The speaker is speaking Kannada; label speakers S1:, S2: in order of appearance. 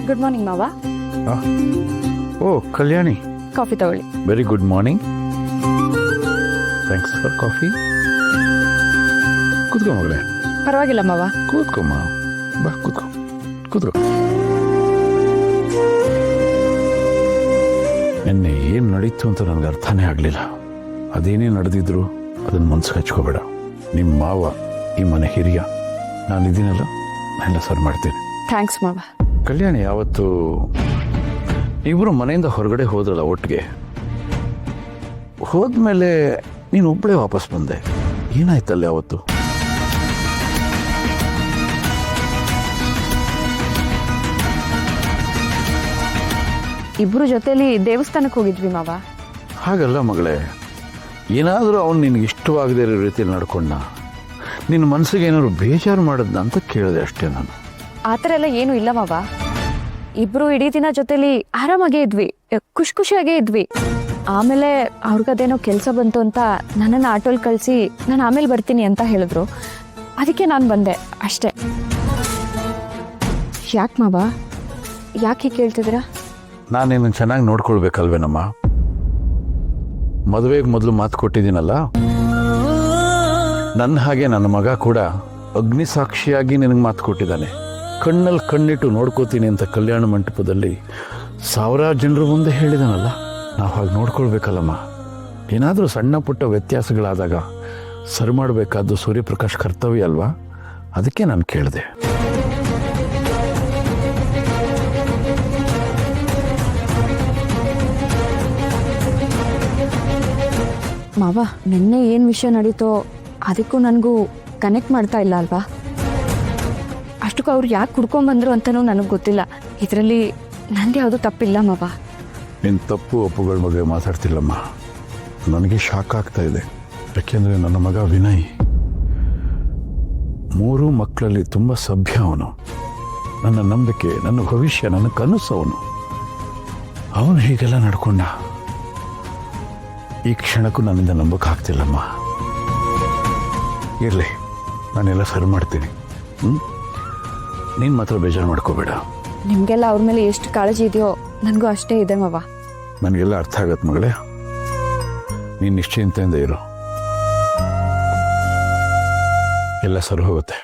S1: ಗುಡ್ ಮಾರ್ನಿಂಗ್ ಮಾವ.
S2: ಓ ಕಲ್ಯಾಣಿ,
S1: ಕಾಫಿ ತಗೊಳ್ಳಿ.
S2: Very good morning. Thanks for coffee. ಕೂತ್ಕೋ ಮಗಳೇ.
S1: ಪರವಾಗಿಲ್ಲ ಮಾವ.
S2: ಕೂತ್ಕೊಮ್ಮ, ಬಾ ಕೂತ್ಕೋ ಕೂತ್ಕೋ. ನಿನ್ನೆ ಏನು ನಡೀತು ಅಂತ ನನಗೆ ಅರ್ಥನೇ ಆಗಲಿಲ್ಲ. ಅದೇನೇ ನಡೆದಿದ್ರು ಅದನ್ನು ಮನ್ಸಿಗೆ ಹಚ್ಕೋಬೇಡ. ನಿಮ್ಮ ಮಾವ ಈ ಮನೆ ಹಿರಿಯ, ನಾನಿದ್ದೀನಲ್ಲ, ನಾನೆಲ್ಲ ಸರಿ ಮಾಡ್ತೀನಿ.
S1: ಥ್ಯಾಂಕ್ಸ್ ಮಾವ.
S2: ಕಲ್ಯಾಣಿ, ಯಾವತ್ತು ಇಬ್ಬರು ಮನೆಯಿಂದ ಹೊರಗಡೆ ಹೋದ್ರಲ್ಲ ಒಟ್ಟಿಗೆ, ಹೋದ್ಮೇಲೆ ನೀನು ಒಬ್ಬಳೇ ವಾಪಸ್ ಬಂದೆ. ಏನಾಯ್ತಲ್ಲ ಅವತ್ತು?
S1: ಇಬ್ರು ಜೊತೆಲಿ ದೇವಸ್ಥಾನಕ್ಕೆ ಹೋಗಿದ್ವಿ ಮಾವ.
S2: ಹಾಗಲ್ಲ ಮಗಳೇ, ಏನಾದರೂ ಅವನು ನಿನಗೆ ಇಷ್ಟವಾಗದೇ ಇರೋ ರೀತಿಯಲ್ಲಿ ನಡ್ಕೊಂಡ, ನಿನ್ನ ಮನಸ್ಸಿಗೆ ಏನಾದ್ರು ಬೇಜಾರು ಮಾಡಿದ್ನ ಅಂತ ಕೇಳಿದೆ ಅಷ್ಟೇ ನಾನು.
S1: ಆ ಥರ ಎಲ್ಲ ಏನೂ ಇಲ್ಲ ಮಾವ. ಇಬ್ರು ಇಡೀ ದಿನ ಜೊತೆಲಿ ಆರಾಮಾಗೇ ಇದ್ವಿ, ಖುಷಿಯಾಗೇ ಇದ್ವಿ. ಆಮೇಲೆ ಅವ್ರಿಗದೇನೋ ಕೆಲಸ ಬಂತು ಅಂತ ನನ್ನನ್ನು ಆಟೋಲ್ಲಿ ಕಳಿಸಿ ನಾನು ಆಮೇಲೆ ಬರ್ತೀನಿ ಅಂತ ಹೇಳಿದ್ರು. ಅದಕ್ಕೆ ನಾನು ಬಂದೆ ಅಷ್ಟೇ. ಯಾಕೆ ಮಾವ, ಯಾಕೆ ಹೀಗೆ ಕೇಳ್ತಿದ್ದೀರಾ?
S2: ನಾನು ನಿನ್ನ ಚೆನ್ನಾಗಿ ನೋಡ್ಕೊಳ್ಬೇಕಲ್ವೇನಮ್ಮ. ಮದುವೆಗೆ ಮೊದಲು ಮಾತು ಕೊಟ್ಟಿದ್ದೀನಲ್ಲ, ನನ್ನ ಹಾಗೆ ನನ್ನ ಮಗ ಕೂಡ ಅಗ್ನಿ ಸಾಕ್ಷಿಯಾಗಿ ನಿನಗೆ ಮಾತು ಕೊಟ್ಟಿದ್ದಾನೆ. ಕಣ್ಣಲ್ಲಿ ಕಣ್ಣಿಟ್ಟು ನೋಡ್ಕೋತೀನಿ ಅಂತ ಕಲ್ಯಾಣ ಮಂಟಪದಲ್ಲಿ ಸಾವಿರಾರು ಜನರು ಮುಂದೆ ಹೇಳಿದಾನಲ್ಲ. ನಾವು ಹಾಗೆ ನೋಡ್ಕೊಳ್ಬೇಕಲ್ಲಮ್ಮ. ಏನಾದರೂ ಸಣ್ಣ ಪುಟ್ಟ ವ್ಯತ್ಯಾಸಗಳಾದಾಗ ಸರಿ ಮಾಡಬೇಕಾದ್ದು ಸೂರ್ಯಪ್ರಕಾಶ್ ಕರ್ತವ್ಯ ಅಲ್ವಾ? ಅದಕ್ಕೆ ನಾನು ಕೇಳಿದೆ.
S1: ಮಾವ, ನಿನ್ನೆ ಏನು ವಿಷಯ ನಡೀತೋ ಅದಕ್ಕೂ ನನಗೂ ಕನೆಕ್ಟ್ ಮಾಡ್ತಾ ಇಲ್ಲ ಅಲ್ವಾ? ಅಷ್ಟಕ್ಕೂ ಅವ್ರು ಯಾಕೆ ಕುಡ್ಕೊಂಬಂದ್ರು ಅಂತಲೂ ನನಗೆ ಗೊತ್ತಿಲ್ಲ. ಇದರಲ್ಲಿ ನಂದು ಯಾವುದೂ ತಪ್ಪಿಲ್ಲ ಮಾವ.
S2: ನಿನ್ನ ತಪ್ಪು ಒಪ್ಪುಗಳ ಬಗ್ಗೆ ಮಾತಾಡ್ತಿಲ್ಲಮ್ಮ. ನನಗೆ ಶಾಕ್ ಆಗ್ತಾ ಇದೆ. ಯಾಕೆಂದರೆ ನನ್ನ ಮಗ ವಿನಯ್ 3 ಮಕ್ಕಳಲ್ಲಿ ತುಂಬ ಸಭ್ಯ ಅವನು. ನನ್ನ ನಂಬಿಕೆ, ನನ್ನ ಭವಿಷ್ಯ, ನನ್ನ ಕನಸು ಅವನು. ಅವನು ಹೀಗೆಲ್ಲ ನಡ್ಕೊಂಡ. ಈ ಕ್ಷಣಕ್ಕೂ ನನ್ನಿಂದ ನಂಬಕ್ಕಾಗ್ತಿಲ್ಲಮ್ಮ. ಇರಲಿ, ನಾನೆಲ್ಲ ಸರಿ ಮಾಡ್ತೀನಿ. ನೀನು ಮಾತ್ರ ಬೇಜಾರು ಮಾಡ್ಕೋಬೇಡ.
S1: ನಿಮಗೆಲ್ಲ ಅವ್ರ ಮೇಲೆ ಎಷ್ಟು ಕಾಳಜಿ ಇದೆಯೋ ನನಗೂ ಅಷ್ಟೇ ಇದೆ ಮಾವ.
S2: ನನಗೆಲ್ಲ ಅರ್ಥ ಆಗತ್ತೆ ಮಗಳೇ. ನೀನು ನಿಶ್ಚಿಂತೆಯಿಂದ ಇರು, ಎಲ್ಲ ಸರಿ ಹೋಗುತ್ತೆ.